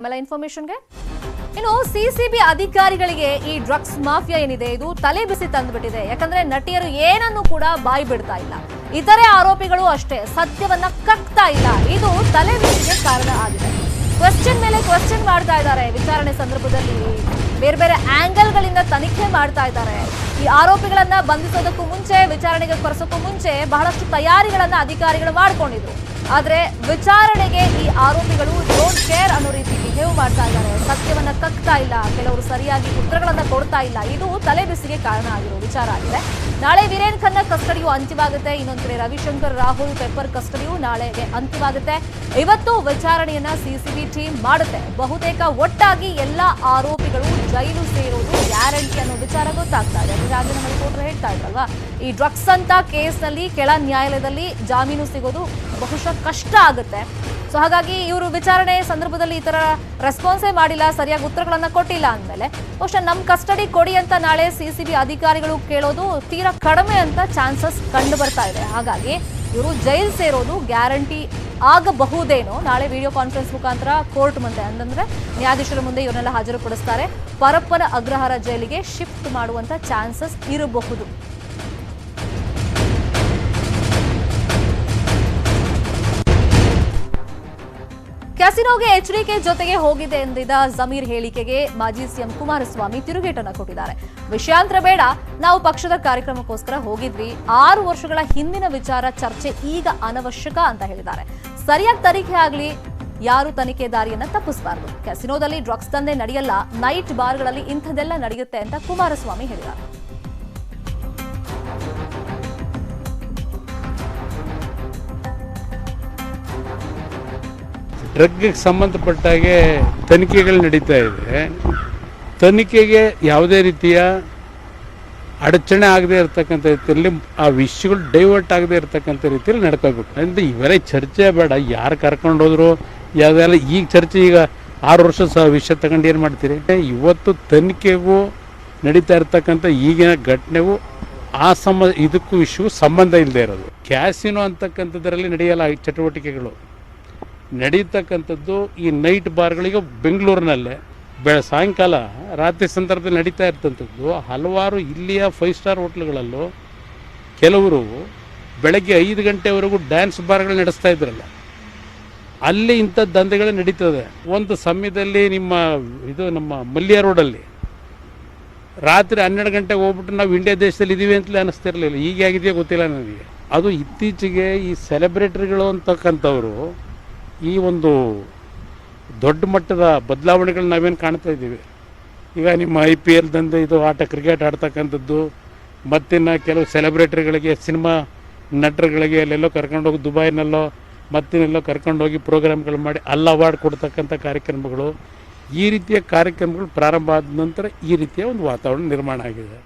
ಆಮೇಲೆ ಇನ್ಫಾರ್ಮೇಶನ್ಗೆ ಇನ್ನು ಸಿಸಿಬಿ ಅಧಿಕಾರಿಗಳಿಗೆ ಈ ಡ್ರಗ್ಸ್ ಮಾಫಿಯಾ ಏನಿದೆ ಇದು ತಲೆ ಬಿಸಿ ತಂದುಬಿಟ್ಟಿದೆ. ಯಾಕಂದ್ರೆ ನಟಿಯರು ಏನನ್ನು ಕೂಡ ಬಾಯಿ ಬಿಡ್ತಾ ಇಲ್ಲ, ಇತರೆ ಆರೋಪಿಗಳು ಅಷ್ಟೇ ಸತ್ಯವನ್ನ ಕಕ್ತಾ ಇಲ್ಲ. ಇದು ತಲೆ ಬಿಸಿಗೆ ಕಾರಣ ಆಗಿದೆ. ಕ್ವೆಶ್ಚನ್ ಮೇಲೆ ಕ್ವೆಶ್ಚನ್ ಮಾಡ್ತಾ ಇದ್ದಾರೆ. ವಿಚಾರಣೆ ಸಂದರ್ಭದಲ್ಲಿ ಬೇರೆ ಬೇರೆ ಆಂಗಲ್ ಗಳಿಂದ ತನಿಖೆ ಮಾಡ್ತಾ ಇದ್ದಾರೆ. ಈ ಆರೋಪಿಗಳನ್ನ ಬಂಧಿಸೋದಕ್ಕೂ ಮುಂಚೆ, ವಿಚಾರಣೆಗೆ ಕರೆಸೋಕ್ಕೂ ಮುಂಚೆ ಬಹಳಷ್ಟು ತಯಾರಿಗಳನ್ನ ಅಧಿಕಾರಿಗಳು ಮಾಡ್ಕೊಂಡಿದ್ರು. ಆದ್ರೆ ವಿಚಾರಣೆಗೆ ಈ ಆರೋಪಿಗಳು ಡೋಂಟ್ ಕೇರ್ ಅನ್ನೋ ರೀತಿ ಬಿಹೇವ್ ಮಾಡ್ತಾ ಇದ್ದಾರೆ. ಸತ್ಯವನ್ನ ಕಕ್ತಾ ಇಲ್ಲ, ಕೆಲವರು ಸರಿಯಾಗಿ ಉತ್ತರಗಳನ್ನ ಕೊಡ್ತಾ ಇಲ್ಲ. ಇದು ತಲೆ ಬಿಸಿಗೆ ಕಾರಣ ಆಗಿರೋ ವಿಚಾರ ಆಗಿದೆ. ನಾಳೆ ವೀರೇನ್ ಖನ್ನಾ ಕಸ್ಟಡಿಯು ಅಂತ್ಯವಾಗುತ್ತೆ. ಇನ್ನೊಂದು ಕಡೆ ರವಿಶಂಕರ್, ರಾಹುಲ್ ಪೆಪ್ಪರ್ ಕಸ್ಟಡಿಯು ನಾಳೆಗೆ ಅಂತ್ಯವಾಗುತ್ತೆ. ಇವತ್ತು ವಿಚಾರಣೆಯನ್ನ ಸಿಸಿಬಿ ಟೀಮ್ ಮಾಡುತ್ತೆ. ಬಹುತೇಕ ಒಟ್ಟಾಗಿ ಎಲ್ಲ ಆರೋಪಿಗಳು ಜೈಲು ಸೇರೋದು ಗ್ಯಾರಂಟಿ ಅನ್ನೋ ವಿಚಾರ ಗೊತ್ತಾಗ್ತಾ ಇದೆ. ಹೀಗಾಗಿ ನಮ್ಮ ರಿಪೋರ್ಟರ್ ಹೇಳ್ತಾ ಇದ್ರಲ್ವಾ, ಈ ಡ್ರಗ್ಸ್ ಅಂತ ಕೇಸ್ನಲ್ಲಿ ಕೆಳ ನ್ಯಾಯಾಲಯದಲ್ಲಿ ಜಾಮೀನು ಸಿಗೋದು ಬಹುಶಃ ಕಷ್ಟ ಆಗುತ್ತೆ. ಸೊ ಹಾಗಾಗಿ ಇವರು ವಿಚಾರಣೆ ಸಂದರ್ಭದಲ್ಲಿ ಈ ತರ ರೆಸ್ಪಾನ್ಸೇ ಮಾಡಿಲ್ಲ, ಸರಿಯಾಗಿ ಉತ್ತರಗಳನ್ನ ಕೊಟ್ಟಿಲ್ಲ ಅಂದಮೇಲೆ ಬಹುಶಃ ನಮ್ಮ ಕಸ್ಟಡಿ ಕೊಡಿ ಅಂತ ನಾಳೆ ಸಿಸಿಬಿ ಅಧಿಕಾರಿಗಳು ಕೇಳೋದು ತೀರಾ ಕಡಿಮೆ ಅಂತ ಚಾನ್ಸಸ್ ಕಂಡು ಬರ್ತಾ ಇದೆ. ಹಾಗಾಗಿ ಇವರು ಜೈಲ್ ಸೇರೋದು ಗ್ಯಾರಂಟಿ ಆಗಬಹುದೇನೋ. ನಾಳೆ ವಿಡಿಯೋ ಕಾನ್ಫರೆನ್ಸ್ ಮುಖಾಂತರ ಕೋರ್ಟ್ ಮುಂದೆ, ಅಂತಂದ್ರೆ ನ್ಯಾಯಾಧೀಶರ ಮುಂದೆ ಇವನ್ನೆಲ್ಲ ಹಾಜರುಪಡಿಸ್ತಾರೆ. ಪರಪ್ಪನ ಅಗ್ರಹಾರ ಜೈಲಿಗೆ ಶಿಫ್ಟ್ ಮಾಡುವಂತ ಚಾನ್ಸಸ್ ಇರಬಹುದು. ಕ್ಯಾಸಿನೋಗೆ ಎಚ್ಡಿಕೆ ಜೊತೆಗೆ ಹೋಗಿದೆ ಎಂದಿದ್ದ ಜಮೀರ್ ಹೇಳಿಕೆಗೆ ಮಾಜಿ ಸಿಎಂ ಕುಮಾರಸ್ವಾಮಿ ತಿರುಗೇಟನ್ನು ಕೊಟ್ಟಿದ್ದಾರೆ. ವಿಷಯಾಂತರ ಬೇಡ, ನಾವು ಪಕ್ಷದ ಕಾರ್ಯಕ್ರಮಕ್ಕೋಸ್ಕರ ಹೋಗಿದ್ವಿ. 6 ವರ್ಷಗಳ ಹಿಂದಿನ ವಿಚಾರ ಚರ್ಚೆ ಈಗ ಅನವಶ್ಯಕ ಅಂತ ಹೇಳಿದ್ದಾರೆ. ಸರಿಯಾಗಿ ತನಿಖೆ ಆಗಲಿ, ಯಾರು ತನಿಖೆದಾರಿಯನ್ನ ತಪ್ಪಿಸಬಾರದು. ಕ್ಯಾಸಿನೋದಲ್ಲಿ ಡ್ರಗ್ಸ್ ದಂಧೆ ನಡೆಯಲ್ಲ, ನೈಟ್ ಬಾರ್ಗಳಲ್ಲಿ ಇಂಥದ್ದೆಲ್ಲ ನಡೆಯುತ್ತೆ ಅಂತ ಕುಮಾರಸ್ವಾಮಿ ಹೇಳಿದ್ದಾರೆ. ಡ್ರಗ್ಗೆ ಸಂಬಂಧಪಟ್ಟಾಗೆ ತನಿಖೆಗಳು ನಡೀತಾ ಇದೆ. ತನಿಖೆಗೆ ಯಾವುದೇ ರೀತಿಯ ಅಡಚಣೆ ಆಗದೆ ಇರತಕ್ಕಂಥ ರೀತಿಯಲ್ಲಿ, ಆ ವಿಷಯಗಳು ಡೈವರ್ಟ್ ಆಗದೆ ಇರತಕ್ಕಂಥ ರೀತಿಯಲ್ಲಿ ನಡ್ಕೋಬೇಕು. ಅಂದರೆ ಇವರೇ ಚರ್ಚೆ ಬೇಡ, ಯಾರು ಕರ್ಕೊಂಡು ಹೋದ್ರು ಯಾವುದೆಲ್ಲ ಈಗ ಚರ್ಚೆ. ಈಗ 6 ವರ್ಷ ವಿಷಯ ತಗೊಂಡು ಏನು ಮಾಡ್ತೀರಿ? ಇವತ್ತು ತನಿಖೆಗೂ ನಡೀತಾ ಇರ್ತಕ್ಕಂಥ ಈಗಿನ ಘಟನೆಗೂ ಇದಕ್ಕೂ ವಿಷಯಕ್ಕೂ ಸಂಬಂಧ ಇಲ್ಲದೆ ಇರೋದು. ಕ್ಯಾಸಿನೋ ಅಂತಕ್ಕಂಥದ್ರಲ್ಲಿ ನಡೆಯಲ್ಲ ಚಟುವಟಿಕೆಗಳು ನಡೀತಕ್ಕಂಥದ್ದು ಈ ನೈಟ್ ಬಾರ್ಗಳಿಗೆ ಬೆಂಗಳೂರಿನಲ್ಲೇ ಸಾಯಂಕಾಲ ರಾತ್ರಿ ಸಂದರ್ಭದಲ್ಲಿ ನಡೀತಾ ಇರ್ತಂಥದ್ದು. ಹಲವಾರು ಇಲ್ಲಿಯ 5 ಸ್ಟಾರ್ ಹೋಟ್ಲುಗಳಲ್ಲೂ ಕೆಲವರು ಬೆಳಗ್ಗೆ 5 ಗಂಟೆವರೆಗೂ ಡ್ಯಾನ್ಸ್ ಬಾರ್ಗಳು ನಡೆಸ್ತಾ ಇದ್ರಲ್ಲ, ಅಲ್ಲಿ ಇಂಥ ದಂಧೆಗಳು ನಡೀತದೆ. ಒಂದು ಸಮಯದಲ್ಲಿ ನಮ್ಮ ಮಲ್ಯ ರೋಡಲ್ಲಿ ರಾತ್ರಿ 12 ಗಂಟೆಗೆ ಹೋಗ್ಬಿಟ್ಟು ನಾವು ಇಂಡಿಯಾ ದೇಶದಲ್ಲಿ ಇದ್ದೀವಿ ಅಂತಲೇ ಅನ್ನಿಸ್ತಿರ್ಲಿಲ್ಲ. ಈಗ ಆಗಿದೆಯೋ ಗೊತ್ತಿಲ್ಲ ನನಗೆ. ಅದು ಇತ್ತೀಚೆಗೆ ಈ ಸೆಲೆಬ್ರಿಟಿಗಳು ಅಂತಕ್ಕಂಥವರು ಈ ಒಂದು ದೊಡ್ಡ ಮಟ್ಟದ ಬದಲಾವಣೆಗಳು ನಾವೇನು ಕಾಣ್ತಾ ಇದ್ದೀವಿ. ಈಗ ನಿಮ್ಮ IPL ದಂಧೆ, ಇದು ಕ್ರಿಕೆಟ್ ಆಡ್ತಕ್ಕಂಥದ್ದು, ಮತ್ತಿನ್ನು ಕೆಲವು ಸೆಲೆಬ್ರಿಟಿಗಳಿಗೆ, ಸಿನಿಮಾ ನಟರುಗಳಿಗೆ ಅಲ್ಲೆಲ್ಲೋ ಕರ್ಕೊಂಡೋಗಿ ದುಬೈನಲ್ಲೋ ಮತ್ತಿನೆಲ್ಲೋ ಕರ್ಕೊಂಡೋಗಿ ಪ್ರೋಗ್ರಾಮ್ಗಳು ಮಾಡಿ ಅಲ್ಲಿ ಅವಾರ್ಡ್ ಕೊಡ್ತಕ್ಕಂಥ ಕಾರ್ಯಕ್ರಮಗಳು, ಈ ರೀತಿಯ ಕಾರ್ಯಕ್ರಮಗಳು ಪ್ರಾರಂಭ ಆದ ನಂತರ ಈ ರೀತಿಯ ಒಂದು ವಾತಾವರಣ ನಿರ್ಮಾಣ ಆಗಿದೆ.